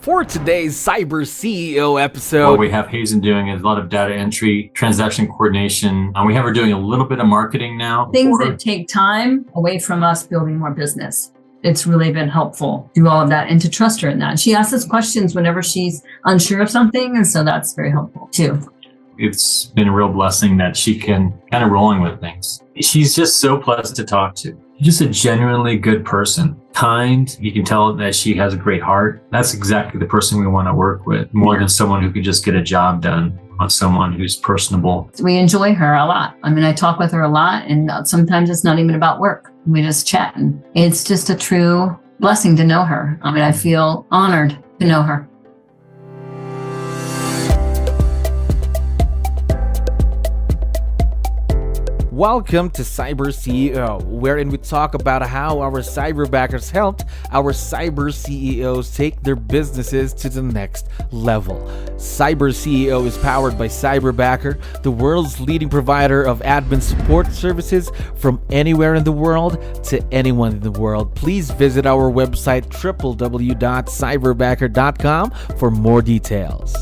For today's CyberCEO episode, what we have Hazen doing is a lot of data entry, transaction coordination. We have her doing a little bit of marketing now. Things that take time away from us building more business. It's really been helpful to do all of that and to trust her in that. She asks us questions whenever she's unsure of something, and so that's very helpful too. It's been a real blessing that she can kind of rolling with things. She's just so pleasant to talk to. Just a genuinely good person, kind. You can tell that she has a great heart. That's exactly the person we want to work with, more than someone who could just get a job done. We want someone who's personable. We enjoy her a lot. I mean, I talk with her a lot, and sometimes it's not even about work. We just chat, and it's just a true blessing to know her. I mean, I feel honored to know her. welcome to CyberCEO, wherein we talk about how our cyberbackers helped our cyber CEOs take their businesses to the next level. CyberCEO is powered by Cyberbacker, the world's leading provider of admin support services from anywhere in the world to anyone in the world. Please visit our website www.cyberbacker.com for more details.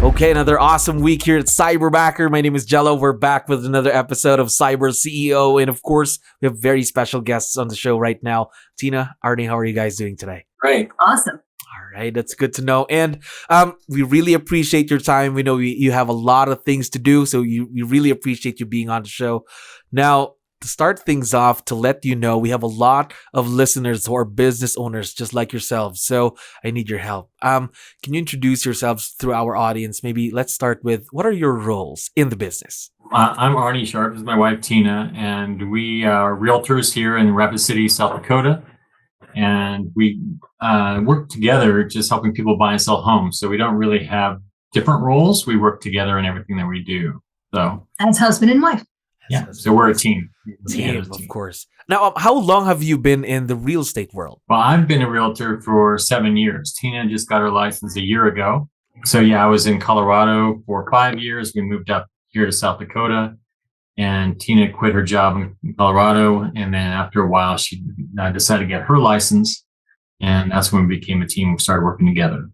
Okay, another awesome week here at Cyberbacker. My name is Jello. We're back with another episode of CyberCEO. And of course, we have very special guests on the show right now. Tina, Arnie, how are you guys doing today? Great. Awesome. All right, that's good to know. And we really appreciate your time. We know you have a lot of things to do, so we really appreciate you being on the show. Now, to start things off, to let you know, we have a lot of listeners who are business owners just like yourselves. So I need your help. Can you introduce yourselves through our audience? Maybe let's start with, what are your roles in the business? I'm Arnie Sharp. This is my wife, Tina, and we are realtors here in Rapid City, South Dakota. And we work together just helping people buy and sell homes. So we don't really have different roles. We work together in everything that we do. So as husband and wife. Yeah, so we're a team. Of course. Now, how long have you been in the real estate world? Well, I've been a realtor for 7 years. Tina just got her license a year ago. So yeah, I was in Colorado for 5 years. We moved up here to South Dakota, and Tina quit her job in Colorado. And then after a while, she decided to get her license. And that's when we became a team. We started working together.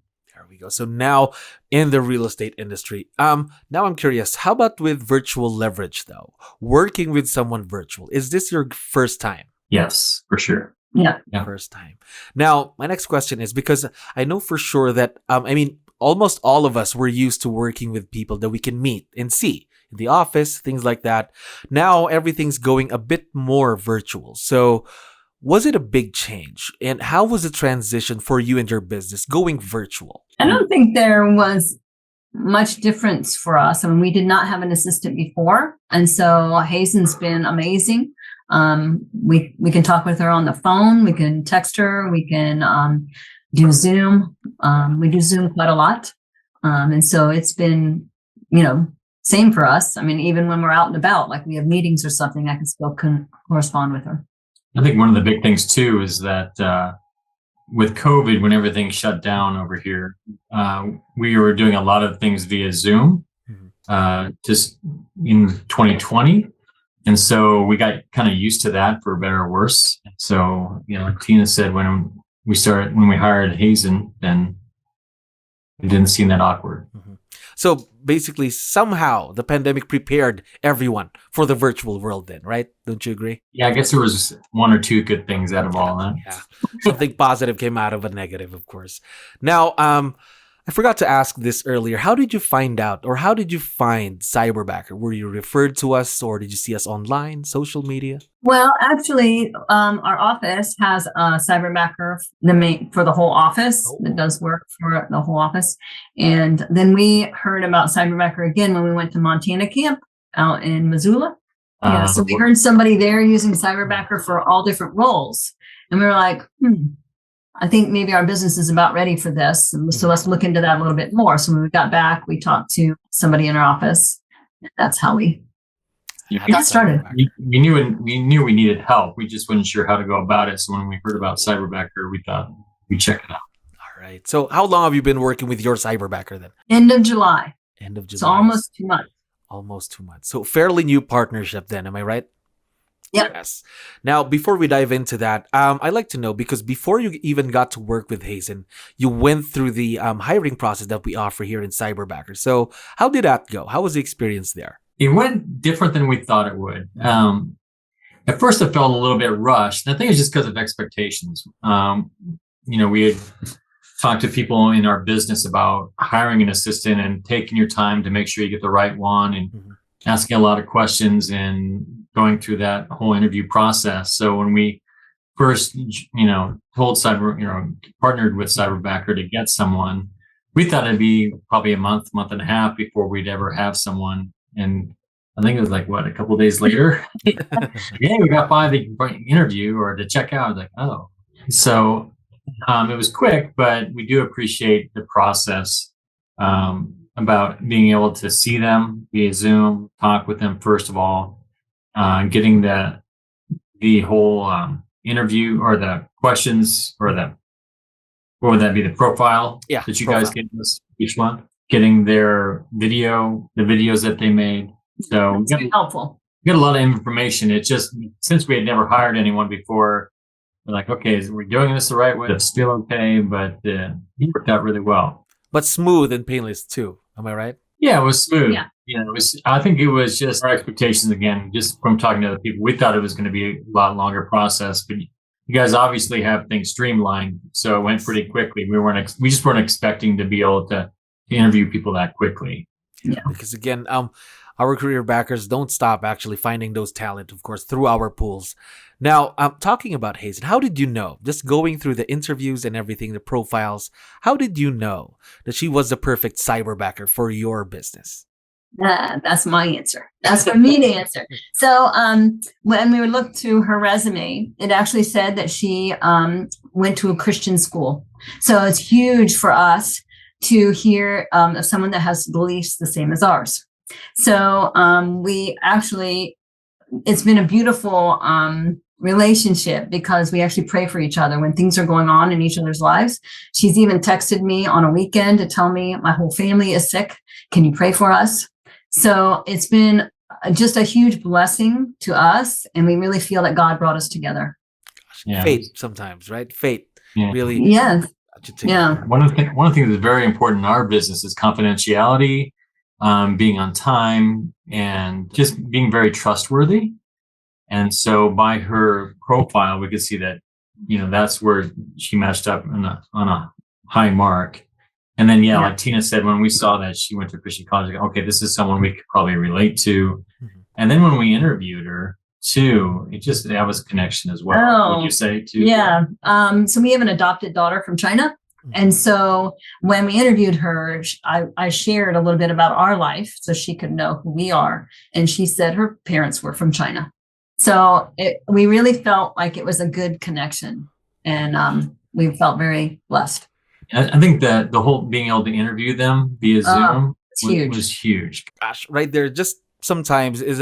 Go. So now in the real estate industry, now I'm curious, how about with virtual leverage though? Working with someone virtual, is this your first time? Yes, for sure. Yeah. First time. Now, my next question is, because I know for sure that, almost all of us were used to working with people that we can meet and see in the office, things like that. Now everything's going a bit more virtual. So was it a big change? And how was the transition for you and your business going virtual? I don't think there was much difference for us. I mean, we did not have an assistant before. And so Hazen's been amazing. We can talk with her on the phone. We can text her. We can do Zoom. We do Zoom quite a lot. And so it's been, same for us. I mean, even when we're out and about, like we have meetings or something, I can still correspond with her. I think one of the big things too is that with COVID, when everything shut down over here, we were doing a lot of things via Zoom, just in 2020. And so we got kind of used to that, for better or worse. So, like Tina said, when we hired Hazen, then it didn't seem that awkward. Mm-hmm. So basically, somehow the pandemic prepared everyone for the virtual world then, right? Don't you agree? Yeah, I guess there was one or two good things out of all that. Yeah. Something positive came out of a negative, of course. Now, I forgot to ask this earlier. How did you find out, or how did you find Cyberbacker? Were you referred to us, or did you see us online, social media? Well, actually, our office has a Cyberbacker for the whole office. That does work for the whole office. And then we heard about Cyberbacker again when we went to Montana camp out in Missoula. So we heard somebody there using Cyberbacker for all different roles. And we were like, I think maybe our business is about ready for this. So let's look into that a little bit more. So when we got back, we talked to somebody in our office. That's how we got started. We knew we needed help. We just wasn't sure how to go about it. So when we heard about Cyberbacker, we thought we'd check it out. All right. So how long have you been working with your Cyberbacker then? End of July. End of July. So almost 2 months. Almost 2 months. So fairly new partnership then, am I right? Yep. Yes. Now, before we dive into that, I'd like to know, because before you even got to work with 𝗙𝗻, you went through the hiring process that we offer here in Cyberbacker. So how did that go? How was the experience there? It went different than we thought it would. At first, it felt a little bit rushed. And I think it's just because of expectations. We had talked to people in our business about hiring an assistant and taking your time to make sure you get the right one, and asking a lot of questions and going through that whole interview process. So when we first, partnered with Cyberbacker to get someone, we thought it'd be probably a month and a half before we'd ever have someone. And I think it was like, a couple of days later, yeah, we got by the interview or to check out. I was like, oh. So it was quick, but we do appreciate the process about being able to see them via Zoom, talk with them first of all, getting the whole interview or the questions or what would that be, the profile that you guys gave us each one, getting their video, the videos that they made. So it's very helpful. We got a lot of information. It's just, since we had never hired anyone before, we're like, okay, we're doing this the right way. It's still okay, but it worked out really well. But smooth and painless too. Am I right? Yeah, it was smooth. Yeah. I think it was just our expectations again, just from talking to other people. We thought it was going to be a lot longer process, but you guys obviously have things streamlined, so it went pretty quickly. We just weren't expecting to be able to interview people that quickly. Yeah, because again, our career backers don't stop actually finding those talent, of course, through our pools. Now, talking about 𝗙𝗻, how did you know, just going through the interviews and everything, the profiles, how did you know that she was the perfect cyberbacker for your business? That's my answer. That's for me to answer. So when we looked through her resume, it actually said that she went to a Christian school. So it's huge for us to hear of someone that has beliefs the same as ours. So it's been a beautiful relationship, because we actually pray for each other when things are going on in each other's lives. She's even texted me on a weekend to tell me my whole family is sick. Can you pray for us? So it's been just a huge blessing to us, and we really feel that God brought us together. Yeah. Fate sometimes, right? Fate. Yeah. Really. Yes. Yeah. One of the things that's very important in our business is confidentiality, being on time, and just being very trustworthy. And so by her profile, we could see that, that's where she matched up on a high mark. And then, like Tina said, when we saw that she went to Christian college, like, okay, this is someone we could probably relate to. Mm-hmm. And then when we interviewed her too, that was a connection as well. Oh, would you say too? Yeah. So we have an adopted daughter from China. And so when we interviewed her, I shared a little bit about our life so she could know who we are. And she said her parents were from China. So we really felt like it was a good connection, and we felt very blessed. I think that the whole being able to interview them via Zoom was huge. Gosh, right there, just sometimes is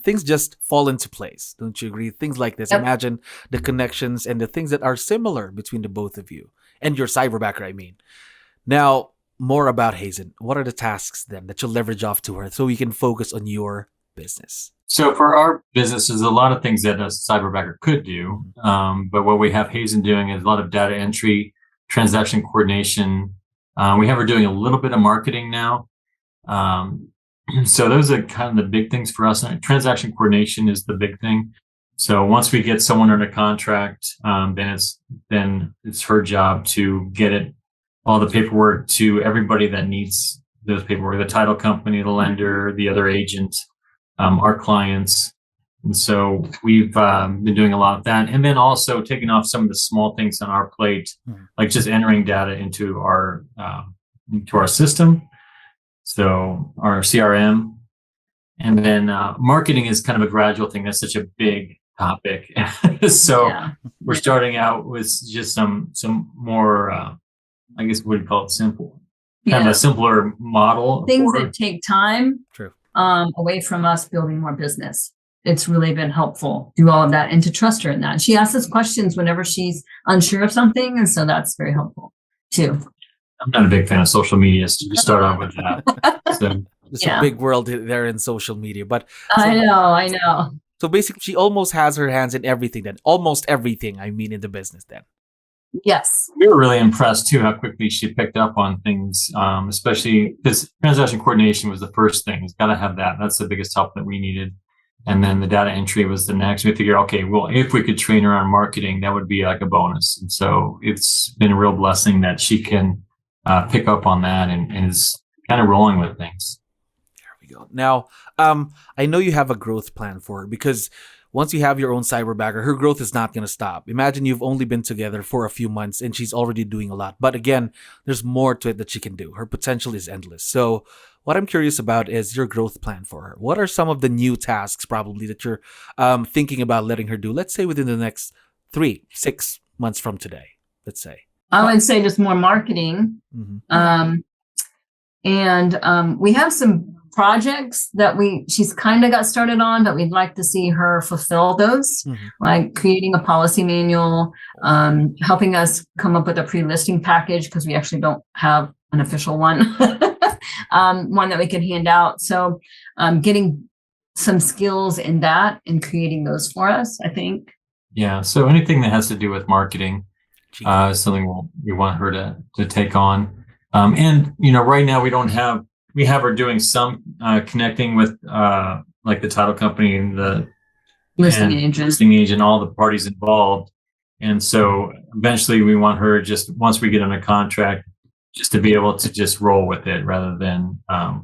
things just fall into place. Don't you agree? Things like this. Yep. Imagine the connections and the things that are similar between the both of you and your cyberbacker, I mean. Now, more about 𝗙𝗻. What are the tasks then that you'll leverage off to her so we can focus on your business? So for our business, there's a lot of things that a cyberbacker could do. But what we have 𝗙𝗻 doing is a lot of data entry, transaction coordination. We have her doing a little bit of marketing now. So those are kind of the big things for us. Transaction coordination is the big thing. So once we get someone under contract, then it's her job to get all the paperwork to everybody that needs those paperwork: the title company, the lender, the other agent, our clients. And so we've been doing a lot of that, and then also taking off some of the small things on our plate, like just entering data into our system, so our CRM. And then marketing is kind of a gradual thing. That's such a big topic. So we're starting out with just some more, I guess, what do you call it? Simple, kind of a simpler model. Things that take time. True. Away from us building more business. It's really been helpful to do all of that and to trust her in that. She asks us questions whenever she's unsure of something, and so that's very helpful too. I'm not a big fan of social media, so you start off with that. So it's a big world there in social media, but I know. So basically, she almost has her hands in everything then. Almost everything, I mean, in the business then. Yes. We were really impressed too how quickly she picked up on things, especially because transaction coordination was the first thing. It's got to have that. That's the biggest help that we needed. And then the data entry was the next. We figured, okay, well, if we could train her on marketing, that would be like a bonus. And so it's been a real blessing that she can pick up on that and is kind of rolling with things. There we go. Now, I know you have a growth plan for her because once you have your own Cyberbacker, her growth is not going to stop. Imagine you've only been together for a few months and she's already doing a lot. But again, there's more to it that she can do. Her potential is endless. So what I'm curious about is your growth plan for her. What are some of the new tasks probably that you're thinking about letting her do? Let's say within the next 3-6 months from today, let's say. I would say just more marketing. We have some projects that she's kind of got started on, but we'd like to see her fulfill those, like creating a policy manual, helping us come up with a pre-listing package because we actually don't have an official one, one that we can hand out. So getting some skills in that and creating those for us, I think. Yeah. So anything that has to do with marketing is something we want her to take on. And, right now we have her doing some connecting with like the title company and the listing agent, all the parties involved. And so eventually we want her just once we get on a contract, just to be able to just roll with it rather than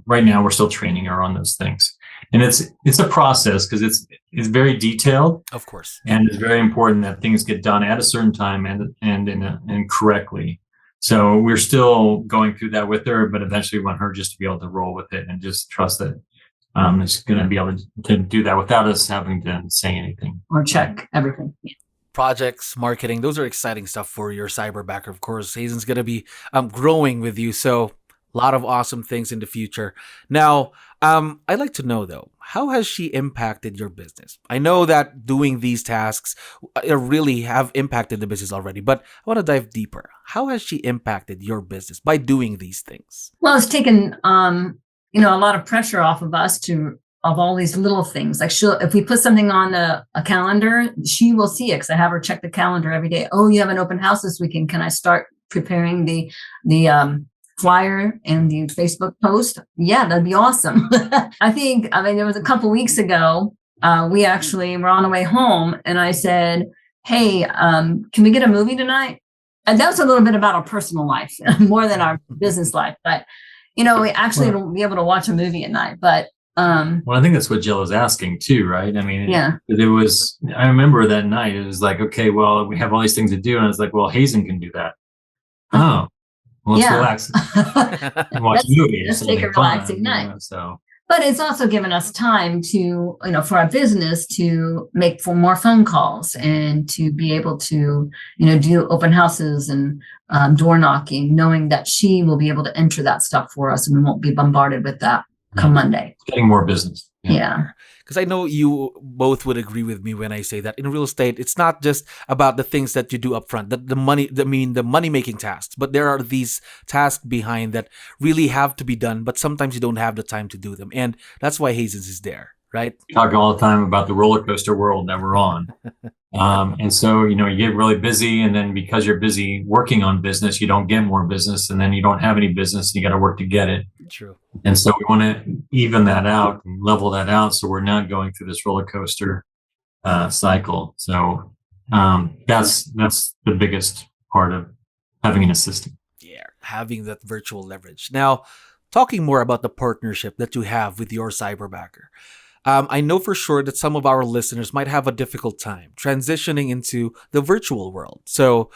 right now we're still training her on those things. And it's a process because it's very detailed, of course, and it's very important that things get done at a certain time and correctly. So we're still going through that with her, but eventually we want her just to be able to roll with it and just trust that it's going to be able to do that without us having to say anything or check everything. Projects, marketing, those are exciting stuff for your Cyberbacker. Of course, Hazen's going to be growing with you. So a lot of awesome things in the future. Now, I'd like to know, though, how has she impacted your business? I know that doing these tasks really have impacted the business already, but I want to dive deeper. How has she impacted your business by doing these things? Well, it's taken, a lot of pressure off of us of all these little things. Like if we put something on a calendar, she will see it because I have her check the calendar every day. Oh, you have an open house this weekend. Can I start preparing the flyer and the Facebook post? Yeah, that'd be awesome. There was a couple weeks ago, we actually were on the way home and I said, hey, can we get a movie tonight? And that was a little bit about our personal life more than our business life. But, we actually will be able to watch a movie at night. But well, I think that's what Jill is asking too, right? I mean, yeah. I remember that night, it was like, okay, well, we have all these things to do. And I was like, well, Hazen can do that. Oh. Well, let's relax and watch a movie. Let's take a relaxing night. But it's also given us time to, for our business to make more phone calls and to be able to, do open houses and door knocking, knowing that she will be able to enter that stuff for us and we won't be bombarded with that come Monday. Getting more business. Yeah. Because I know you both would agree with me when I say that in real estate, it's not just about the things that you do up front, the money-making tasks, but there are these tasks behind that really have to be done, but sometimes you don't have the time to do them. And that's why Hazen's is there, right? We talk all the time about the roller coaster world that we're on. And so, you get really busy, and then because you're busy working on business, you don't get more business, and then you don't have any business, and you got to work to get it. True. And so we want to even that out and level that out so we're not going through this roller coaster cycle. So that's the biggest part of having an assistant. Yeah, having that virtual leverage. Now, talking more about the partnership that you have with your Cyberbacker. I know for sure that some of our listeners might have a difficult time transitioning into the virtual world. So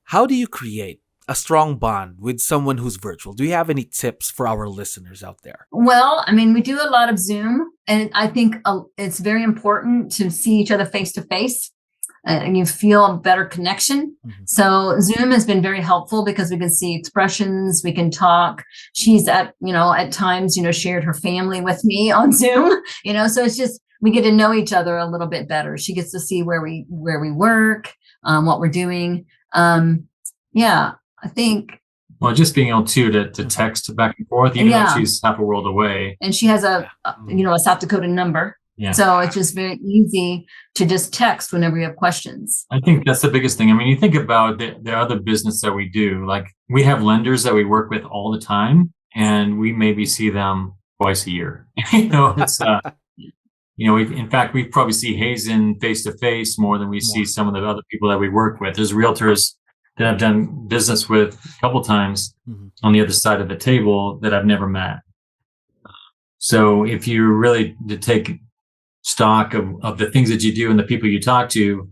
how do you create a strong bond with someone who's virtual? Do you have any tips for our listeners out there? Well, we do a lot of Zoom, and I think it's very important to see each other face to face. And you feel a better connection. Mm-hmm. So Zoom has been very helpful because we can see expressions, we can talk. She's at times, shared her family with me on Zoom, so it's just, we get to know each other a little bit better. She gets to see where we work, what we're doing. I think. Well, just being able to text back and forth, even though she's half a world away. And she has a South Dakota number. Yeah. So it's just very easy to just text whenever you have questions. I think that's the biggest thing. I mean, you think about the other business that we do, like we have lenders that we work with all the time, and we maybe see them twice a year. It's, in fact, we probably see 𝗂𝗄𝗋 face to face more than we see some of the other people that we work with. There's realtors that I've done business with a couple times on the other side of the table that I've never met. So if you really to take stock of the things that you do and the people you talk to,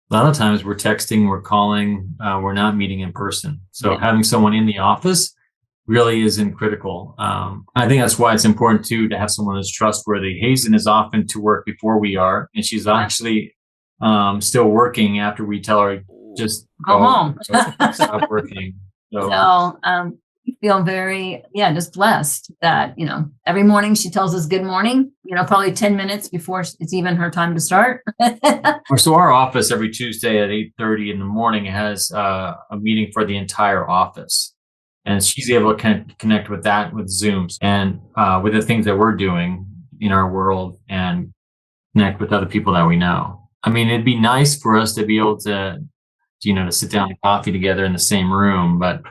a lot of times we're texting, we're calling, we're not meeting in person. So having someone in the office really isn't critical. I think that's why it's important too to have someone who's trustworthy. 𝗂𝗄𝗋 is often to work before we are, and she's actually still working after we tell her just go home, stop working. So I feel very, just blessed that, every morning she tells us good morning, probably 10 minutes before it's even her time to start. So our office every Tuesday at 8:30 in the morning has a meeting for the entire office. And she's able to connect with that with Zooms and with the things that we're doing in our world and connect with other people that we know. I mean, it'd be nice for us to be able to sit down and coffee together in the same room, but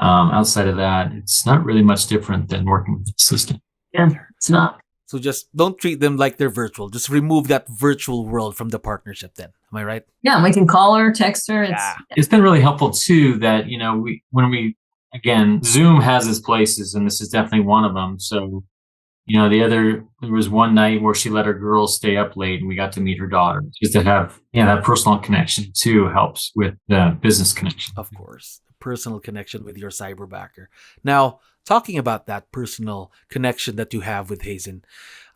outside of that, it's not really much different than working with the assistant. Yeah, it's not. So just don't treat them like they're virtual. Just remove that virtual world from the partnership then. Am I right? Yeah, we can call her, text her. It's been really helpful too that, again, Zoom has its places, and this is definitely one of them. So, there was one night where she let her girls stay up late and we got to meet her daughter. Just to have, that personal connection too helps with the business connection. Of course. Personal connection with your Cyberbacker. Now, talking about that personal connection that you have with 𝗂𝗋,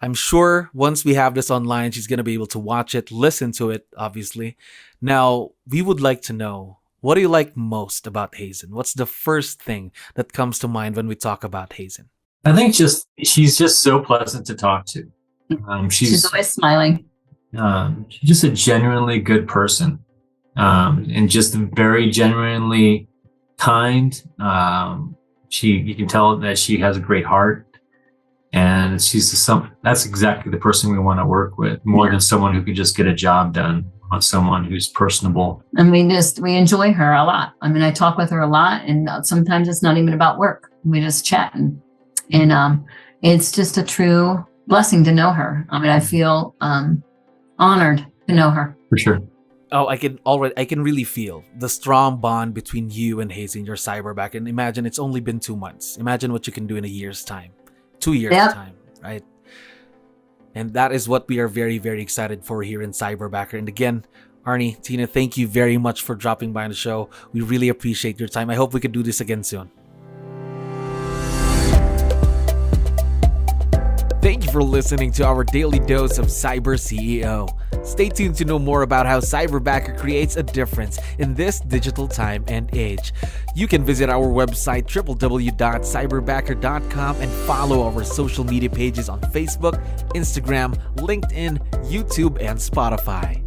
I'm sure once we have this online, she's going to be able to watch it, listen to it, obviously. Now, we would like to know, what do you like most about 𝗂𝗋? What's the first thing that comes to mind when we talk about 𝗂𝗋? I think she's just so pleasant to talk to. She's always smiling. She's just a genuinely good person, and just very genuinely kind. You can tell that she has a great heart, and that's exactly the person we want to work with, more than someone who can just get a job done. On someone who's personable. And we enjoy her a lot. I mean, I talk with her a lot, and sometimes it's not even about work. We just chat, and it's just a true blessing to know her. I mean, I feel honored to know her. For sure. Oh, I can really feel the strong bond between you and 𝗂𝗋 in your Cyberbacker. And imagine it's only been 2 months. Imagine what you can do in a year's time, 2 years' time, right? And that is what we are very, very excited for here in Cyberbacker. And again, Arnie, Tina, thank you very much for dropping by on the show. We really appreciate your time. I hope we could do this again soon. Thank you for listening to our daily dose of CyberCEO. Stay tuned to know more about how Cyberbacker creates a difference in this digital time and age. You can visit our website www.cyberbacker.com and follow our social media pages on Facebook, Instagram, LinkedIn, YouTube, and Spotify.